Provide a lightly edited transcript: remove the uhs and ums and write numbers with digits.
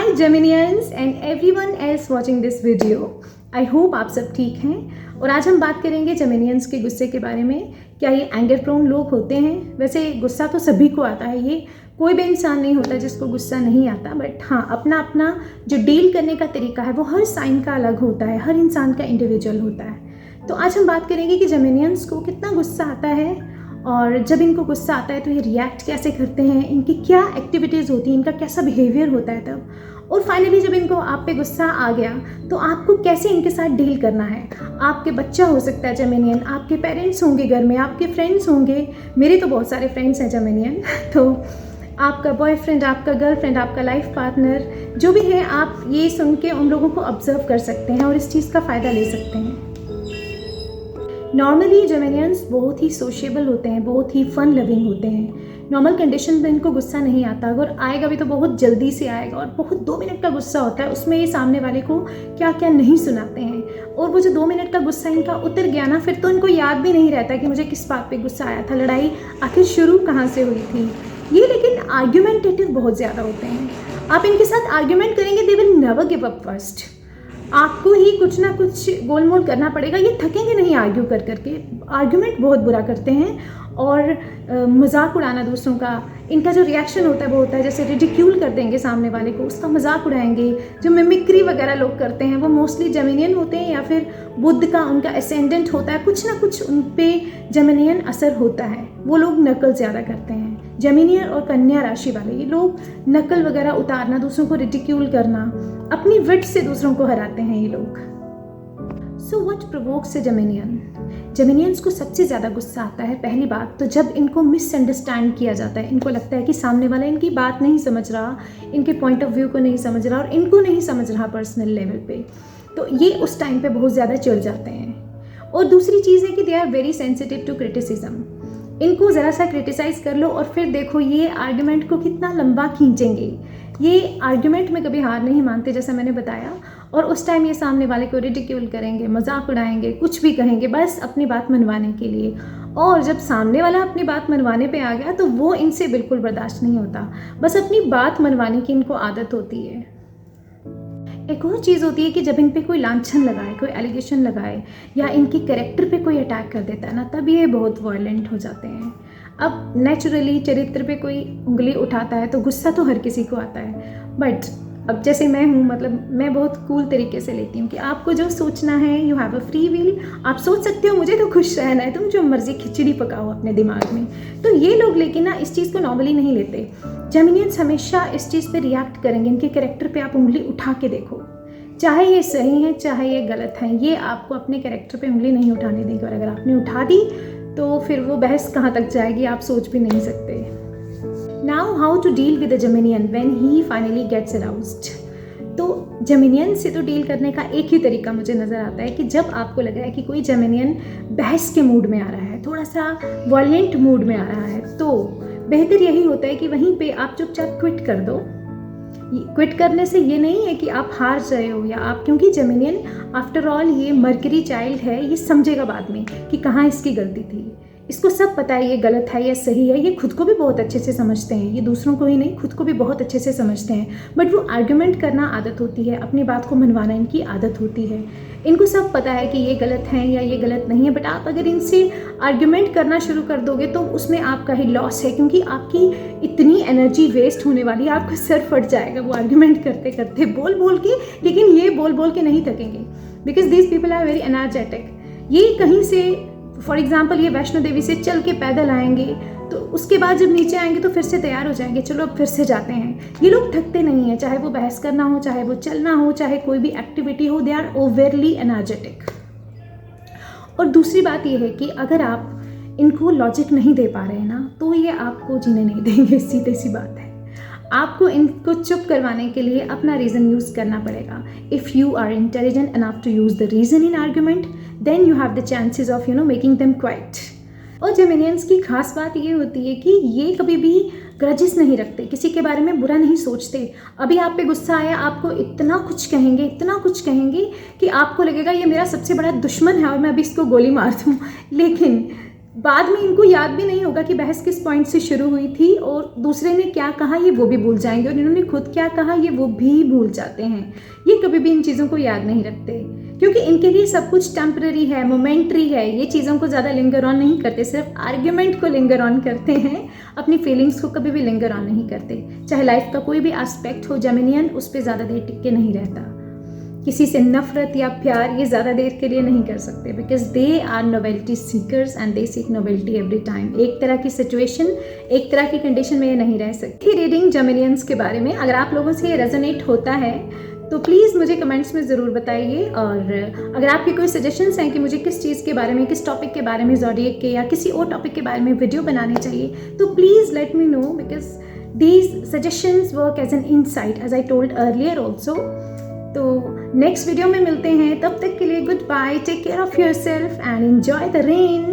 Hi geminians and everyone else watching this video. I hope आप सब ठीक हैं। और आज हम बात करेंगे जेमिनियंस के गुस्से के बारे में। क्या ये एंगर प्रोन लोग होते हैं? वैसे गुस्सा तो सभी को आता है, ये कोई भी इंसान नहीं होता जिसको गुस्सा नहीं आता, बट हाँ अपना अपना जो डील करने का तरीका है वो हर साइन का अलग होता है, हर इंसान का इंडिविजुअल होता है। तो आज हम बात करेंगे कि जेमिनियंस को कितना गुस्सा आता है और जब इनको गुस्सा आता है तो ये रिएक्ट कैसे करते हैं, इनकी क्या एक्टिविटीज़ होती हैं, इनका कैसा बिहेवियर होता है तब, और फाइनली जब इनको आप पे गुस्सा आ गया तो आपको कैसे इनके साथ डील करना है। आपके बच्चा हो सकता है जेमिनियन, आपके पेरेंट्स होंगे घर में, आपके फ्रेंड्स होंगे, मेरे तो बहुत सारे फ्रेंड्स हैं जेमिनियन तो आपका बॉयफ्रेंड, आपका गर्लफ्रेंड, आपका लाइफ पार्टनर जो भी है, आप ये सुन के उन लोगों को ऑब्जर्व कर सकते हैं और इस चीज़ का फ़ायदा ले सकते हैं। नॉर्मली जेमिनियंस बहुत ही सोशेबल होते हैं, बहुत ही फन लविंग होते हैं। नॉर्मल कंडीशन में इनको गुस्सा नहीं आता, अगर आएगा भी तो बहुत जल्दी से आएगा और बहुत 2 मिनट का गुस्सा होता है, उसमें ये सामने वाले को क्या क्या नहीं सुनाते हैं। और वो जो 2 मिनट का गुस्सा इनका उतर गया ना, फिर तो इनको याद भी नहीं रहता कि मुझे किस बात पे गुस्सा आया था, लड़ाई आखिर शुरू कहाँ से हुई थी। ये लेकिन आर्ग्यूमेंटेटिव बहुत ज़्यादा होते हैं। आप इनके साथ आर्ग्यूमेंट करेंगे, they will never give up first. आपको ही कुछ ना कुछ गोल मोल करना पड़ेगा, ये थकेंगे नहीं आर्ग्यू कर करके। आर्ग्यूमेंट बहुत बुरा करते हैं और मजाक उड़ाना दूसरों का, इनका जो रिएक्शन होता है वो होता है जैसे रिडिक्यूल कर देंगे सामने वाले को, उसका मजाक उड़ाएंगे। जो मिमिक्री वगैरह लोग करते हैं वो मोस्टली जेमिनियन होते हैं या फिर बुद्ध का उनका एसेंडेंट होता है, कुछ ना कुछ उन पे जेमिनियन असर होता है। वो लोग नकल ज़्यादा करते हैं। जेमिनियन और कन्या राशि वाले ये लोग नकल वगैरह उतारना, दूसरों को रिडिक्यूल करना, अपनी विट से दूसरों को हराते हैं ये लोग। So what provokes जेमिनियन? जेमिनियंस को सबसे ज़्यादा गुस्सा आता है, पहली बात तो जब इनको मिसअंडरस्टैंड किया जाता है। इनको लगता है कि सामने वाला इनकी बात नहीं समझ रहा, इनके पॉइंट ऑफ व्यू को नहीं समझ रहा और इनको नहीं समझ रहा पर्सनल लेवल पे, तो ये उस टाइम पे बहुत ज़्यादा चिढ़ जाते हैं। और दूसरी चीज़ है कि they are very sensitive to criticism. इनको ज़रा सा क्रिटिसाइज़ कर लो और फिर देखो ये आर्ग्यूमेंट को कितना लंबा खींचेंगे। ये आर्ग्यूमेंट में कभी हार नहीं मानते, जैसा मैंने बताया, और उस टाइम ये सामने वाले को रिडिक्यूल करेंगे, मजाक उड़ाएंगे, कुछ भी कहेंगे बस अपनी बात मनवाने के लिए। और जब सामने वाला अपनी बात मनवाने पे आ गया तो वो इनसे बिल्कुल बर्दाश्त नहीं होता, बस अपनी बात मनवाने की इनको आदत होती है। एक और चीज़ होती है कि जब इन पे कोई लांछन लगाए, कोई एलिगेशन लगाए या इनके कैरेक्टर पे कोई अटैक कर देता है ना, तब ये बहुत वायलेंट हो जाते हैं। अब नेचुरली चरित्र पे कोई उंगली उठाता है तो गुस्सा तो हर किसी को आता है, बट अब जैसे मैं हूँ, मतलब मैं बहुत कूल तरीके से लेती हूँ कि आपको जो सोचना है, you have a free will, आप सोच सकते हो मुझे तो खुश रहना है, तुम जो मर्जी खिचड़ी पकाओ अपने दिमाग में। तो ये लोग लेकिन ना इस चीज़ को नॉर्मली नहीं लेते। जेमिनियंस हमेशा इस चीज़ पे रिएक्ट करेंगे। इनके कैरेक्टर पे आप उंगली उठा के देखो, चाहे ये सही है चाहे ये गलत है, ये आपको अपने कैरेक्टर पे उंगली नहीं उठाने देंगे। और अगर आपने उठा दी तो फिर वो बहस कहाँ तक जाएगी आप सोच भी नहीं सकते। Now how to deal with a geminian when he finally gets aroused. तो जेमिनियन से तो डील करने का एक ही तरीका मुझे नज़र आता है कि जब आपको लग रहा है कि कोई जेमिनियन बहस के मूड में आ रहा है, थोड़ा सा वॉयलेंट मूड में आ रहा है, तो बेहतर यही होता है कि वहीं पे आप चुपचाप क्विट कर दो। क्विट करने से ये नहीं है कि आप हार जाए हो या आप, क्योंकि जेमिनियन आफ्टर ऑल ये मर्करी चाइल्ड है, ये समझेगा बाद में कि कहाँ इसकी गलती थी। इसको सब पता है ये गलत है या सही है, ये खुद को भी बहुत अच्छे से समझते हैं, ये दूसरों को ही नहीं खुद को भी बहुत अच्छे से समझते हैं। बट वो आर्ग्यूमेंट करना आदत होती है, अपनी बात को मनवाना इनकी आदत होती है। इनको सब पता है कि ये गलत है या ये गलत नहीं है, बट आप अगर इनसे आर्ग्यूमेंट करना शुरू कर दोगे तो उसमें आपका ही लॉस है, क्योंकि आपकी इतनी एनर्जी वेस्ट होने वाली है, आपका सर फट जाएगा वो आर्ग्यूमेंट करते करते, बोल बोल के। लेकिन ये बोल बोल के नहीं थकेंगे, because these people are very energetic. ये कहीं से फॉर एग्जाम्पल ये वैष्णो देवी से चल के पैदल आएंगे, तो उसके बाद जब नीचे आएंगे तो फिर से तैयार हो जाएंगे, चलो अब फिर से जाते हैं। ये लोग थकते नहीं हैं, चाहे वो बहस करना हो, चाहे वो चलना हो, चाहे कोई भी एक्टिविटी हो, दे आर ओवरली एनर्जेटिक। और दूसरी बात ये है कि अगर आप इनको लॉजिक नहीं दे पा रहे हैं ना, तो ये आपको जीने नहीं देंगे, सीधी सी बात है। आपको इनको चुप करवाने के लिए अपना रीज़न यूज़ करना पड़ेगा। If you are intelligent enough to use the reason in argument, then you have the chances of making them quiet. और जेमिनियंस की खास बात ये होती है कि ये कभी भी ग्रजेस नहीं रखते, किसी के बारे में बुरा नहीं सोचते। अभी आप पे गुस्सा आया, आपको इतना कुछ कहेंगे, इतना कुछ कहेंगे कि आपको लगेगा ये मेरा सबसे बड़ा दुश्मन है और मैं अभी इसको गोली मार दूँ। लेकिन बाद में इनको याद भी नहीं होगा कि बहस किस पॉइंट से शुरू हुई थी और दूसरे ने क्या कहा ये वो भी भूल जाएंगे, और इन्होंने खुद क्या कहा ये वो भी भूल जाते हैं। ये कभी भी इन चीज़ों को याद नहीं रखते, क्योंकि इनके लिए सब कुछ टेम्पररी है, मोमेंट्री है। ये चीज़ों को ज़्यादा लिंगर ऑन नहीं करते, सिर्फ आर्ग्यूमेंट को लिंगर ऑन करते हैं, अपनी फीलिंग्स को कभी भी लिंगर ऑन नहीं करते। चाहे लाइफ का कोई भी एस्पेक्ट हो जेमिनियन, उस पर ज़्यादा देर टिक के नहीं रहता। किसी से नफरत या प्यार ये ज़्यादा देर के लिए नहीं कर सकते, because they are novelty seekers and they seek novelty every time. एक तरह की सिचुएशन, एक तरह की कंडीशन में ये नहीं रह सकती। रीडिंग जेमिनियंस के बारे में अगर आप लोगों से ये रेजोनेट होता है तो प्लीज़ मुझे कमेंट्स में ज़रूर बताइए, और अगर आपके कोई सजेशंस हैं कि मुझे किस चीज़ के बारे में, किस टॉपिक के बारे में, ज़ोडिएक के या किसी और टॉपिक के बारे में वीडियो बनानी चाहिए, तो please let me know, because these suggestions work as an insight as I told earlier also. तो नेक्स्ट वीडियो में मिलते हैं, तब तक के लिए goodbye, take care of yourself and enjoy the rain.